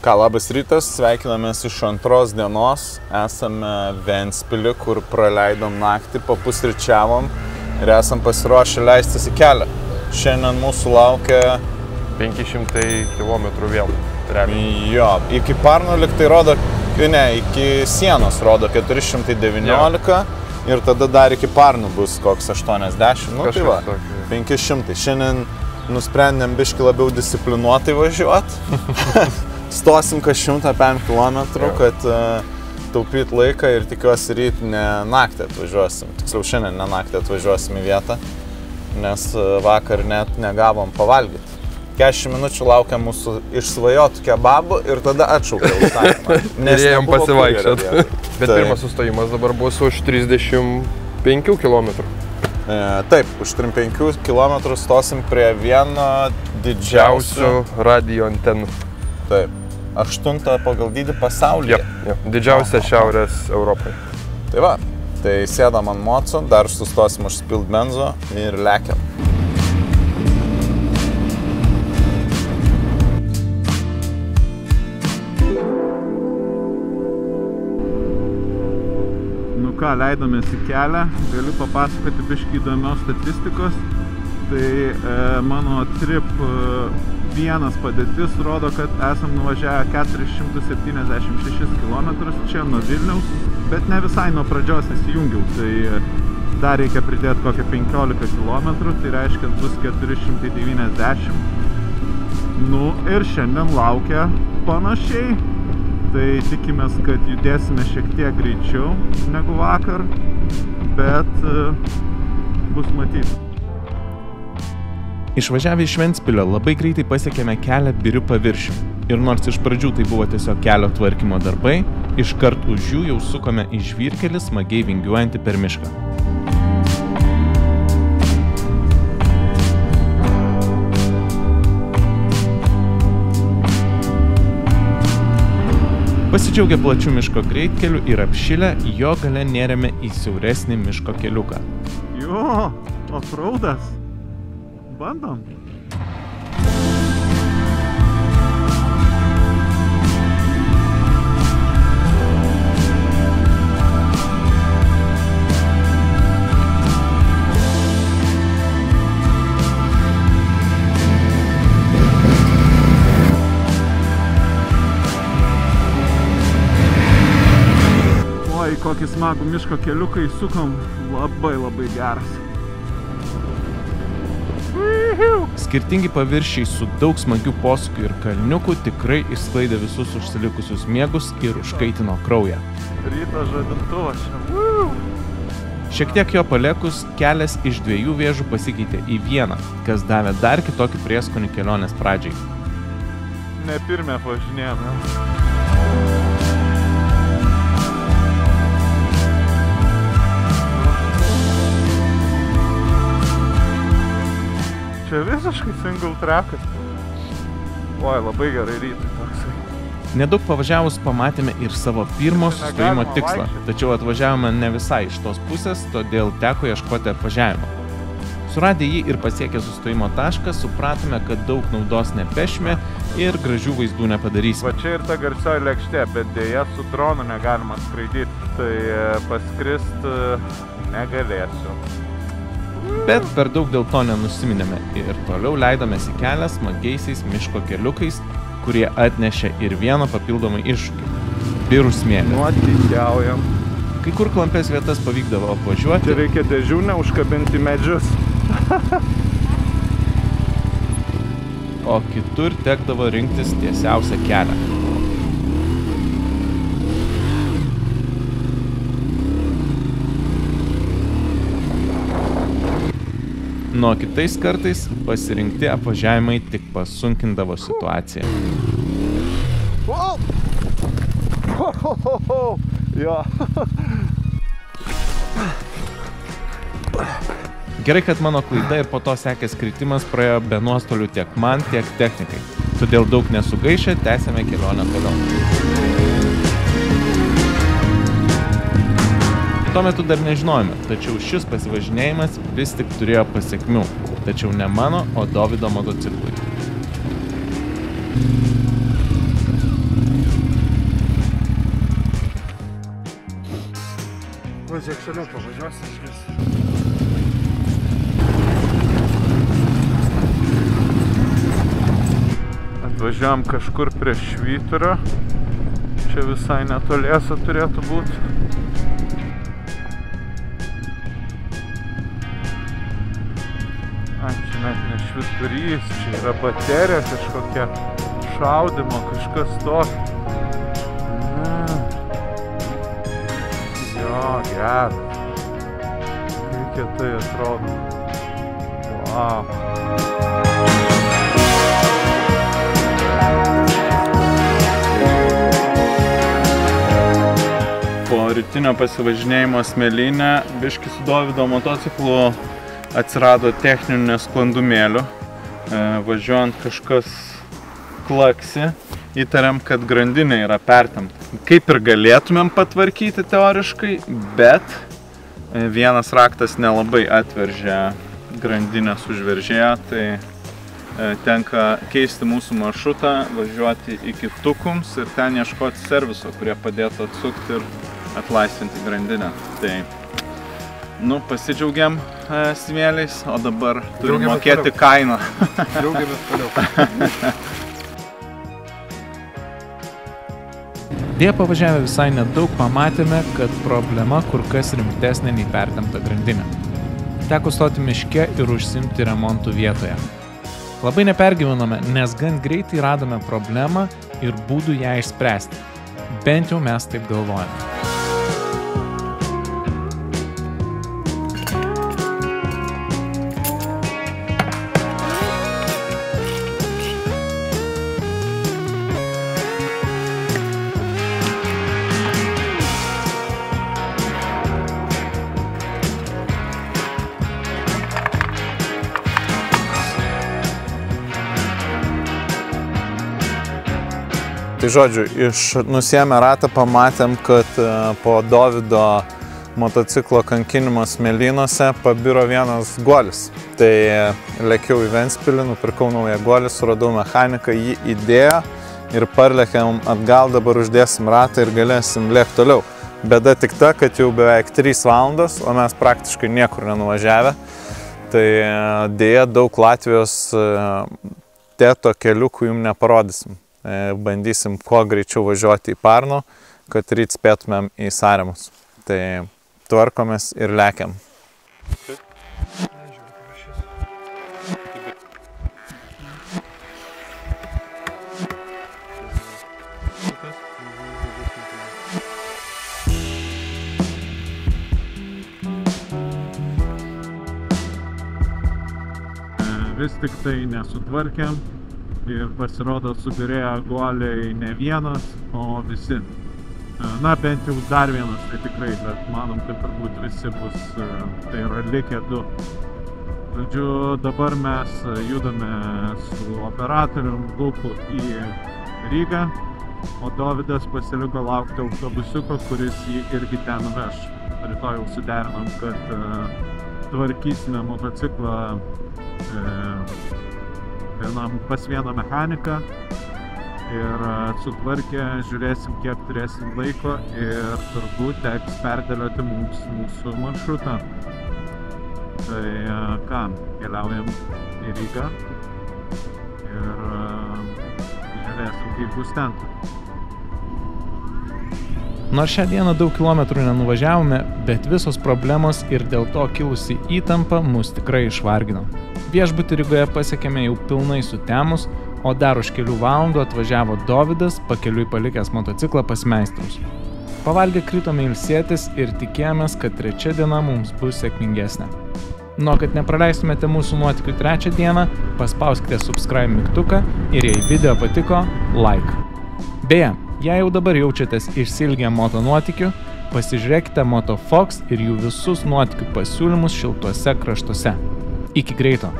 Ką, labas rytas, sveikinamės iš antros dienos, esame Ventspily, kur praleidom naktį, papusryčiavom ir esam pasiruošę leistis į kelią. Šiandien mūsų laukia 500 km vėl. Jo, iki Parno liktai rodo, ne, iki sienos rodo 419 ir tada dar iki Parnų bus koks 80, nu tai va, 500. Šiandien nusprendėm biškį labiau disciplinuotai važiuoti. Stosim kas 105 km, kad taupyt laiką ir tikiuosi ryt ne naktį atvažiuosim. Tiksliau šiandien ne naktį atvažiuosim į vietą, nes vakar net negavom pavalgyti. 40 minučių laukia mūsų išsvajotų kebabų ir tada atšaukia užsakymą. Ir ėjom pasivaikščiot. Bet pirmas sustojimas dabar bus už 35 km. Taip, už 35 km stosim prie vieno didžiausių radio antenų. Taip, 8 pagal dydį pasaulyje. Didžiausia Šiaurės Europai. Tai va, tai sėdam ant moco, dar sustosim užsipilt benzo ir lekiam. Nu ką, leidomės į kelią, galiu papasakoti biškį įdomios statistikos. Tai mano trip vienas padėtis rodo, kad esam nuvažiavę 476 km čia nuo Vilniaus, bet ne visai nuo pradžios įsijungiau, tai dar reikia pridėti kokią 15 km, tai reiškia bus 490. Nu ir šiandien laukia panašiai, tai tikimės, kad judėsime šiek tiek greičiau negu vakar, bet bus matyti. Išvažiavę iš Ventspilio labai greitai pasiekėme kelią biriu paviršium. Ir nors iš pradžių tai buvo tiesiog kelio tvarkymo darbai, iškart už jų jau sukome į žvyrkelį smagiai vingiuojantį per mišką. Pasidžiaugę plačių miško greitkelių ir apšilę, jo gale nėrėme į siauresnį miško keliuką. Jo, offroadas. Bandom. Oi, kokį smagų miško keliuką įsukom, labai geras. Skirtingi paviršiai su daug smagių posūkių ir kalniukų tikrai išsklaidė visus užsilikusius miegus ir užkaitino kraują. Ryto žadintuvas čia. Šiek tiek jo paliekus, kelias iš 2 vėžų pasikeitė į vieną, kas davė dar kitokį prieskonį kelionės pradžiai. Ne pirmę važinėjome. Čia visiškai single trackas. Oi, labai gerai rytai toksai. Nedaug pavažiavus pamatėme ir savo pirmo sustojimo tikslą, tačiau atvažiavome ne visai iš tos pusės, todėl teko ieškoti apvažiavimo. Suradę jį ir pasiekę sustojimo tašką, supratome, kad daug naudos nepešime ir gražių vaizdų nepadarysime. Va čia ir ta garsioji lėkštė, bet dėja su dronu negalima skraidyti, tai paskrist negalėsiu. Bet per daug dėl to nenusiminėme ir toliau leidomės į kelią smagiaisiais miško keliukais, kurie atnešė ir vieną papildomą iššūkį – birų smėlį. Nuotykiaujam. Kai kur klampės vietas pavykdavo apvažiuoti. Čia reikia dėžių neužkabinti medžius. O kitur tekdavo rinktis tiesiausią kelią. Nuo kitais kartais pasirinkti apvažiavimai tik pasunkindavo situaciją. Jo. Gerai, kad mano klaida ir po to sekęs kritimas praėjo be nuostolių tiek man, tiek technikai. Todėl daug nesugaišę tęsėme kelionę toliau. Tuo metu dar nežinojome, tačiau šis pasivažinėjimas vis tik turėjo pasekmių, tačiau ne mano, o Dovydo motociklui. Žiūrėk, šaliau pavažiuosi išvis. Atvažiuojam kažkur prie Švyturio. Čia visai netoliese turėtų būti. Čia net ne Švyturys, čia yra baterija kažkokia, šaudymo kažkas tokio. Jo, geras. Kaip kietai atrodo. Wow. Po rytinio pasivažinėjimo Smėlyne biškį su Dovydo motociklu atsirado techninių nesklandumėlių. Važiuojant kažkas klaksi, įtariam, kad grandinė yra pertempta. Kaip ir galėtumėm patvarkyti teoriškai, bet vienas raktas nelabai atveržė grandinės užveržėją, tai tenka keisti mūsų maršrutą, važiuoti iki Tukums ir ten ieškoti serviso, kurie padėtų atsukti ir atlaisvinti grandinę. Tai, pasidžiaugiam smėliais, o dabar turim mokėti kainą. Džiaugiamės toliau. Dėja pavažiavę visai nedaug pamatėme, kad problema kur kas rimtesnė nei pertempta grandinė. Teko stoti miške ir užsiimti remontų vietoje. Labai nepergyvenome, nes gan greitai radome problemą ir būdų ją išspręsti. Bent jau mes taip galvojame. Tai žodžiu, nusiėmę ratą pamatėm, kad po Dovydo motociklo kankinimo Smėlynuose pabiro vienas guolis. Tai lėkiau į Ventspilį, nupirkau naują guolį, suradau mechaniką, jį įdėjo ir parlėkėm atgal, dabar uždėsim ratą ir galėsim lėkti toliau. Bėda tik ta, kad jau beveik 3 valandos, o mes praktiškai niekur nenuvažiavę. Tai dėja daug Latvijos teto keliukų jums neparodysim. Bandysim kuo greičiau važiuoti į Parnu, kad ryt spėtumėm į Saremus. Tai tvarkomės ir lekiam. Vis tik tai nesutvarkėm. Ir pasirodo, subirėjo guoliai ne vienas, o visi. Na, bent jau dar vienas, tai tikrai, bet manom, kad turbūt visi bus, tai yra likę 2. Žodžiu, dabar mes judame su operatorium Luku į Rygą, o Dovydas pasiliko laukti autobusiuko, kuris jį irgi ten nuveš. Rytoj jau suderinom, kad tvarkysime motociklą pas vieną mechaniką ir sutvarkę žiūrėsim, kiek turėsim laiko ir turbūt teks perdėlioti mūsų maršrutą. Tai ką, keliaujam į Rygą ir žiūrėsim, kaip bus ten. Nors šią dieną daug kilometrų nenuvažiavome, bet visos problemos ir dėl to kilusi įtampa mus tikrai išvargino. Viešbutį Rygoje pasiekėme jau pilnai sutemus, o dar už kelių valandų atvažiavo Dovydas, pakeliui palikęs motociklą pas meistrus. Pavalgę kritome ilsėtis ir tikėjomės, kad 3 diena mums bus sėkmingesnė. Kad nepraleistumėte mūsų nuotykių 3 dieną, paspauskite subscribe mygtuką ir jei video patiko, like. Beje, jei jau dabar jaučiatės išsiilgę moto nuotykių, pasižiūrėkite Moto Fox ir jų visus nuotykių pasiūlymus šiltuose kraštuose. Iki greito!